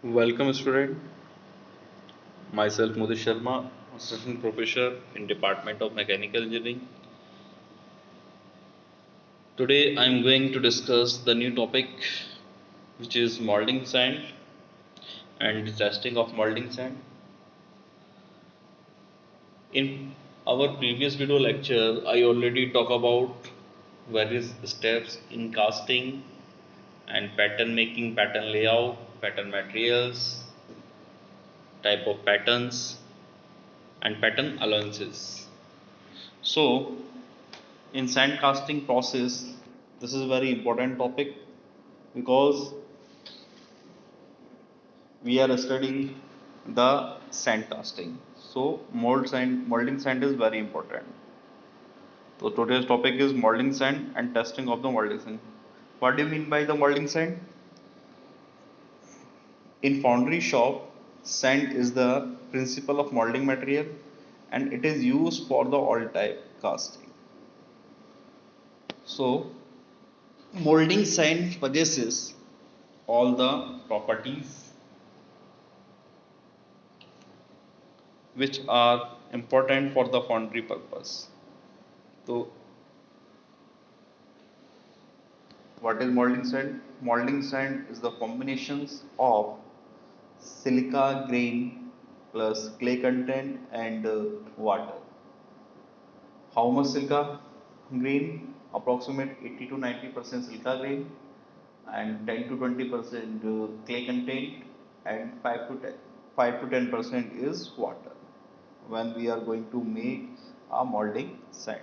Welcome student, myself Mudit Sharma, Assistant Professor in Department of Mechanical Engineering. Today I am going to discuss the new topic which is molding sand and the testing of molding sand. In our previous video lecture I already talked about various steps in casting and pattern making, pattern layout, pattern materials, type of patterns and pattern allowances. So in sand casting process, this is a very important topic because we are studying the sand casting. So molding sand is very important. So today's topic is molding sand and testing of the molding sand. What do you mean by the molding sand? In foundry shop, sand is the principle of molding material and it is used for the all type casting. So molding sand possesses all the properties which are important for the foundry purpose. So, what is molding sand? Molding sand is the combinations of silica grain plus clay content and water. How much silica grain? Approximate 80 to 90% silica grain and 10 to 20% clay content and 5 to 10% is water when we are going to make a molding sand.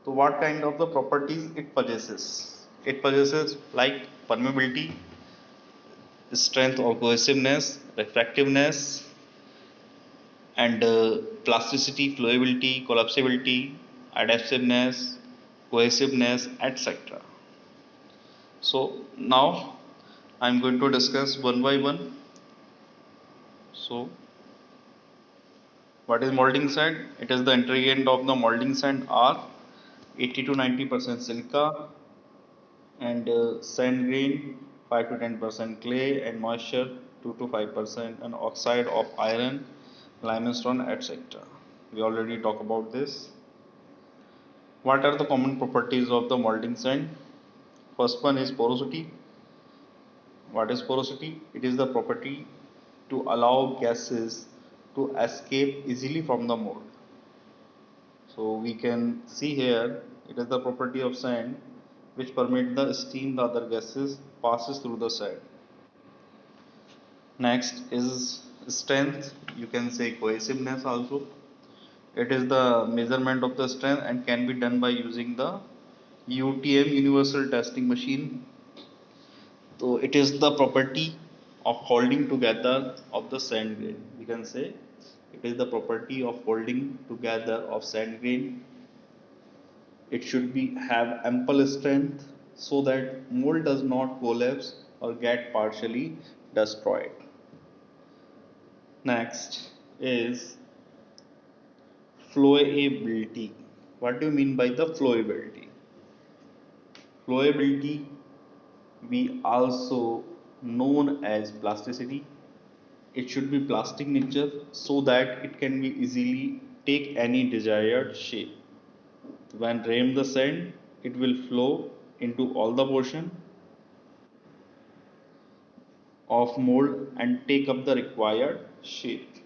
So what kind of the properties it possesses? It possesses like permeability, strength or cohesiveness, refractiveness, and plasticity, flowability, collapsibility, adhesiveness, cohesiveness, etc. So now I'm going to discuss one by one. So what is molding sand? It is the ingredient of the molding sand are 80 to 90% silica, and sand grain 5 to 10% clay and moisture 2 to 5% and oxide of iron, limestone, etc. We already talked about this. What are the common properties of the molding sand? First one is porosity. What is porosity? It is the property to allow gases to escape easily from the mold. So we can see here it is the property of sand which permit the steam the other gases passes through the sand. Next is strength. You can say cohesiveness also. It is the measurement of the strength and can be done by using the UTM universal testing machine. So it is the property of holding together of the sand grain. We can say it is the property of holding together of sand grain. It should be have ample strength so that mold does not collapse or get partially destroyed. Next is flowability. What do you mean by the flowability? Flowability we also known as plasticity. It should be plastic nature so that it can be easily take any desired shape. When ram the sand, it will flow into all the portion of mold and take up the required shape.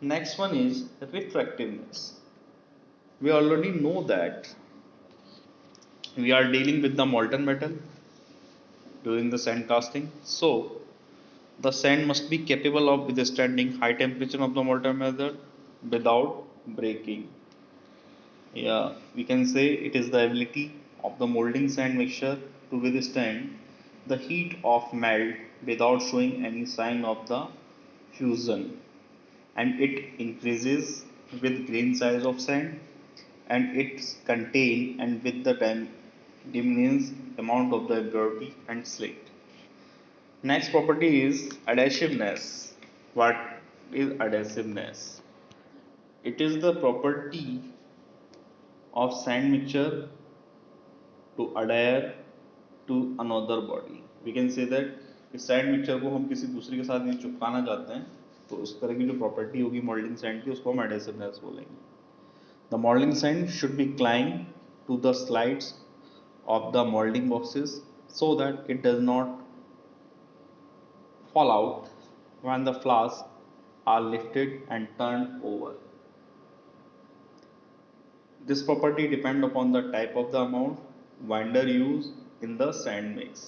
Next one is refractiveness. We already know that we are dealing with the molten metal during the sand casting. So the sand must be capable of withstanding high temperature of the molten metal without breaking. Yeah, we can say it is the ability of the molding sand mixture to withstand the heat of melt without showing any sign of the fusion, and it increases with grain size of sand and its contain and with the time diminishes amount of the impurity and slate. Next property is adhesiveness. What is adhesiveness? It is the property of sand mixture to adhere to another body. We can say that इस sand mixture को हम किसी दूसरे के साथ चिपकाना चाहते हैं तो उस तरह की जो प्रॉपर्टी होगी मोल्डिंग सैंड की उसको हम एडहेसिवनेस बोलेंगे. The moulding sand should be cling to the slides of the molding boxes so that it does not fall out when the flowers are lifted and turned over. This property depends upon the type of the amount binder used in the sand mix.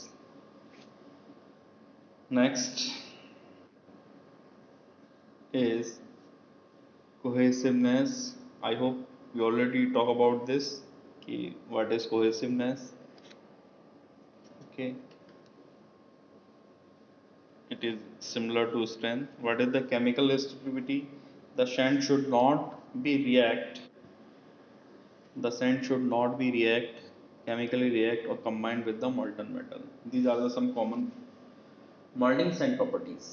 Next is cohesiveness. I hope we already talk about this. What is cohesiveness? Okay, it is similar to strength. What is the chemical resistivity? The sand should not be react. The sand should not be chemically react or combined with the molten metal. These are the some common molding sand properties.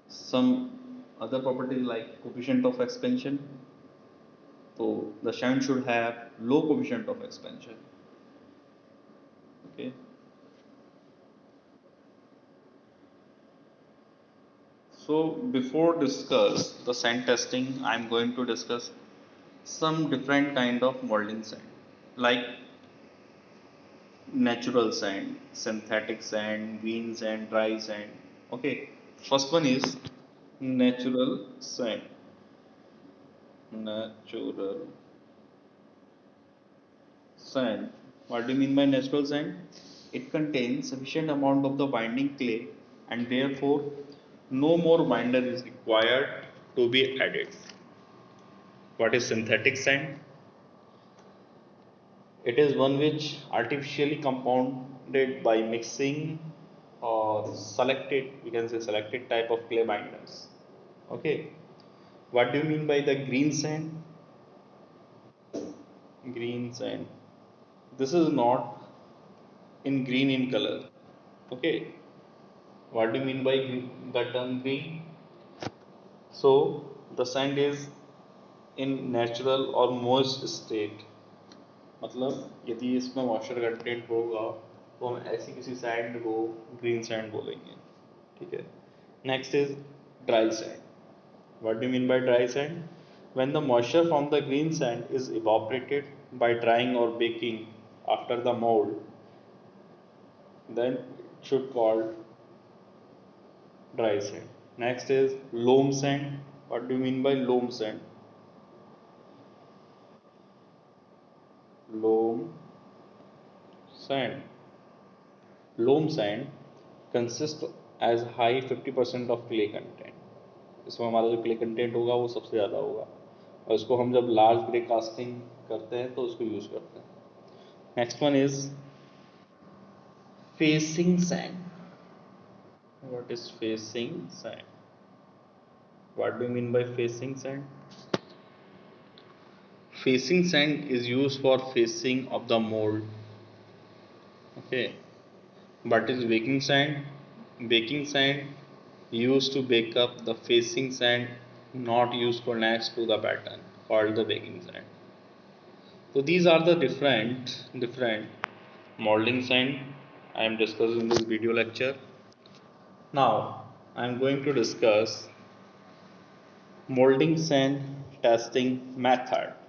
Some other properties like coefficient of expansion. So the sand should have low coefficient of expansion. Okay. So before discuss the sand testing, I am going to discuss some different kind of molding sand, like natural sand, synthetic sand, green sand, dry sand. Okay, first one is natural sand. Natural sand. What do you mean by natural sand? It contains sufficient amount of the binding clay and therefore no more binder is required to be added. What is synthetic sand? It is one which artificially compounded by mixing or selected, we can say selected type of clay binders. Okay. What do you mean by the green sand? Green sand. This is not in green in color. Okay. What do you mean by the term green? So the sand is in natural or moist state. मतलब यदि इसमें moisture content होगा तो हम ऐसी किसी sand को green sand बोलेंगे. ठीक है. Next is dry sand. What do mean by dry sand? When the moisture from the green sand is evaporated by drying or baking after the mould, then it should called dry sand. Next is loam sand. What do you mean by loam sand? Loam sand. Loam sand consists as high 50% of clay content. इसमें हमारा जो clay content होगा वो सबसे ज़्यादा होगा और इसको हम जब लार्ज ग्रे कास्टिंग करते हैं तो उसको यूज़ करते हैं. Next one is facing sand. What is facing sand? What do you mean by facing sand? Facing sand is used for facing of the mold. Okay. But is baking sand? Baking sand used to bake up the facing sand, not used for next to the pattern called the baking sand. So these are the different molding sand I am discussing in this video lecture. Now I am going to discuss molding sand testing method.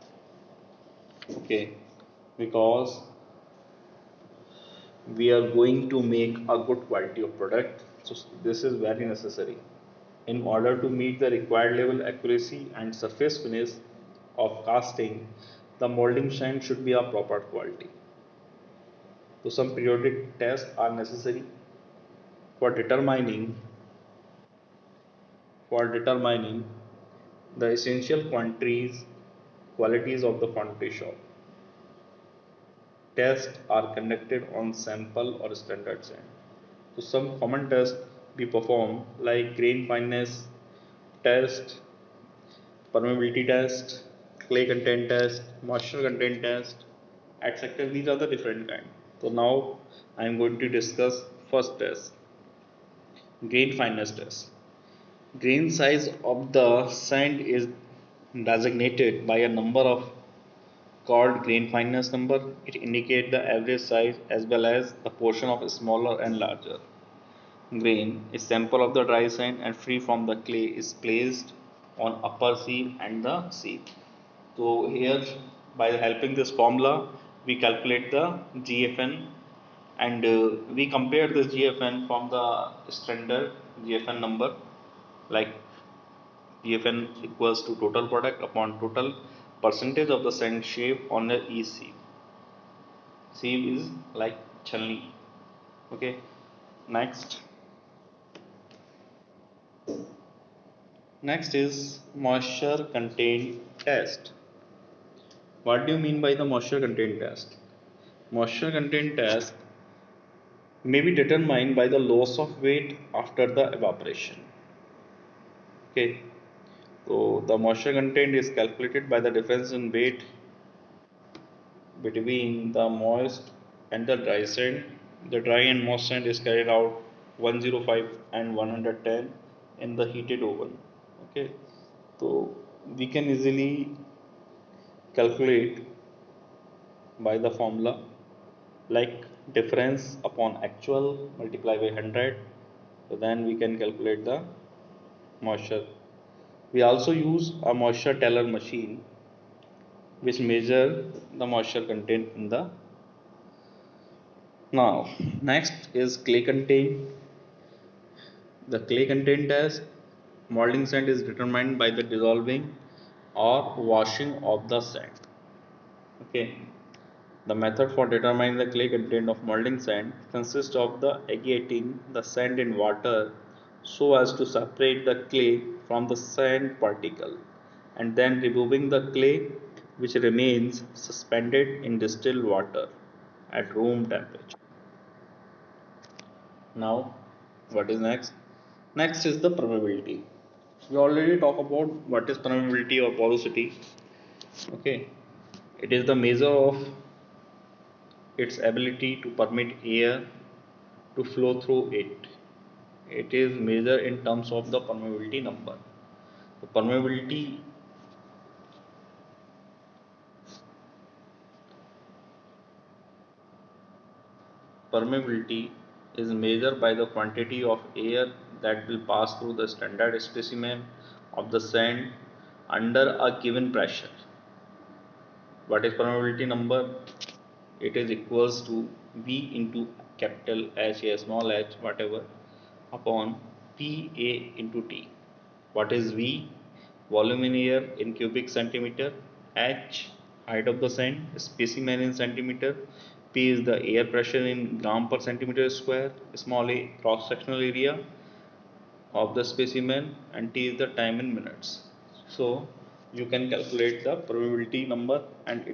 Okay, because we are going to make a good quality of product, so this is very necessary. In order to meet the required level accuracy and surface finish of casting, the molding sand should be a proper quality. So some periodic tests are necessary for determining the essential qualities of the quantity shop. Tests are conducted on sample or standard sand. So some common tests we perform like grain fineness test, permeability test, clay content test, moisture content test, etc. These are the different kind. So now I am going to discuss first test, grain fineness test. Grain size of the sand is designated by a number of called grain fineness number. It indicates the average size as well as the portion of smaller and larger. grain is sample of the dry sand and free from the clay is placed on upper sieve and the sieve. So here, by helping this formula, we calculate the GFN, and we compare this GFN from the standard GFN number, like GFN equals to total product upon total percentage of the sand shape on the each sieve. Sieve is like chalni. Okay. Next. Next is moisture content test. What do you mean by the moisture content test? Moisture content test may be determined by the loss of weight after the evaporation. Okay, so the moisture content is calculated by the difference in weight between the moist and the dry sand. The dry and moist sand is carried out 105 and 110 in the heated oven. Okay, so we can easily calculate by the formula like difference upon actual multiply by 100, so then we can calculate the moisture. We also use a moisture teller machine which measure the moisture content in the. Now next is clay content. The clay content test. Molding sand is determined by the dissolving or washing of the sand. Okay, the method for determining the clay content of molding sand consists of the agiating the sand in water so as to separate the clay from the sand particle, and then removing the clay which remains suspended in distilled water at room temperature. Now, what is next? Next is the permeability. We already talked about what is permeability or porosity. Okay, it is the measure of its ability to permit air to flow through it. It is measured in terms of the permeability number. The permeability is measured by the quantity of air that will pass through the standard specimen of the sand under a given pressure. What is permeability number? It is equals to V into capital H, a small h, whatever, upon PA into T. What is V? Volume in air in cubic centimeter. H, height of the sand, specimen in centimeter. P is the air pressure in gram per centimeter square. Small a, cross sectional area of the specimen, and T is the time in minutes. So you can calculate the probability number, and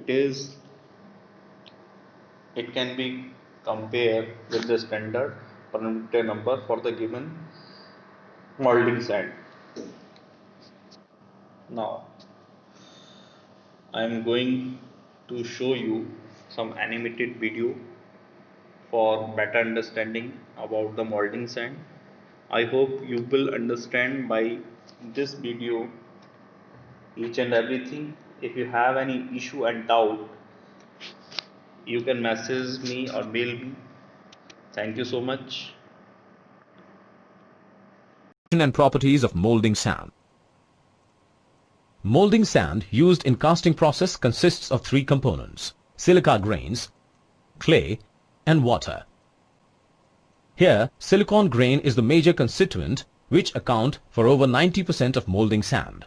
it can be compared with the standard probability number for the given molding sand. Now I am going to show you some animated video for better understanding about the molding sand. I hope you will understand by this video each and everything. If you have any issue and doubt, you can message me or mail me. Thank you so much. And properties of molding sand. Molding sand used in casting process consists of three components: silica grains, clay, and water. Here, silicon grain is the major constituent which account for over 90% of molding sand.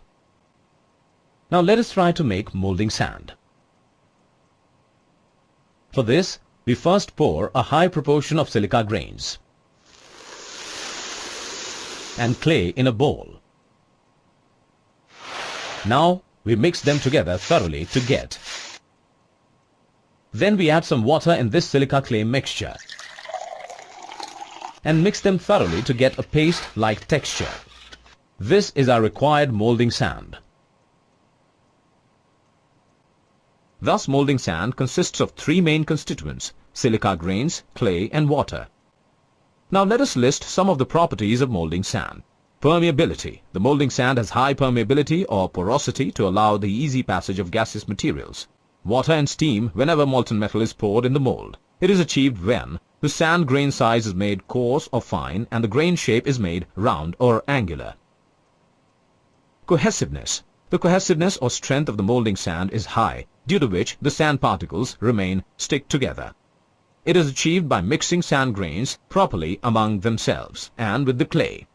Now let us try to make molding sand. For this, we first pour a high proportion of silica grains and clay in a bowl. Now we mix them together thoroughly to get. Then we add some water in this silica clay mixture and mix them thoroughly to get a paste-like texture. This is our required molding sand. Thus, molding sand consists of three main constituents: silica grains, clay, and water. Now let us list some of the properties of molding sand. Permeability. The molding sand has high permeability or porosity to allow the easy passage of gaseous materials. Water and steam whenever molten metal is poured in the mold. It is achieved when the sand grain size is made coarse or fine and the grain shape is made round or angular. Cohesiveness. The cohesiveness or strength of the molding sand is high, due to which the sand particles stick together. It is achieved by mixing sand grains properly among themselves and with the clay.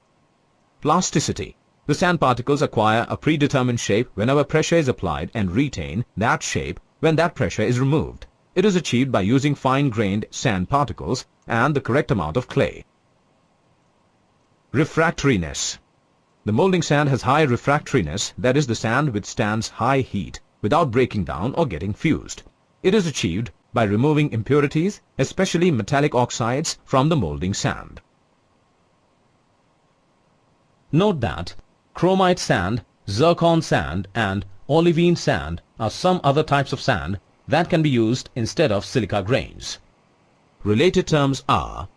Plasticity. The sand particles acquire a predetermined shape whenever pressure is applied and retain that shape when that pressure is removed. It is achieved by using fine-grained sand particles and the correct amount of clay. Refractoriness. The molding sand has high refractoriness, that is, the sand withstands high heat without breaking down or getting fused. It is achieved by removing impurities, especially metallic oxides, from the molding sand. Note that chromite sand, zircon sand and olivine sand are some other types of sand that can be used instead of silica grains. Related terms are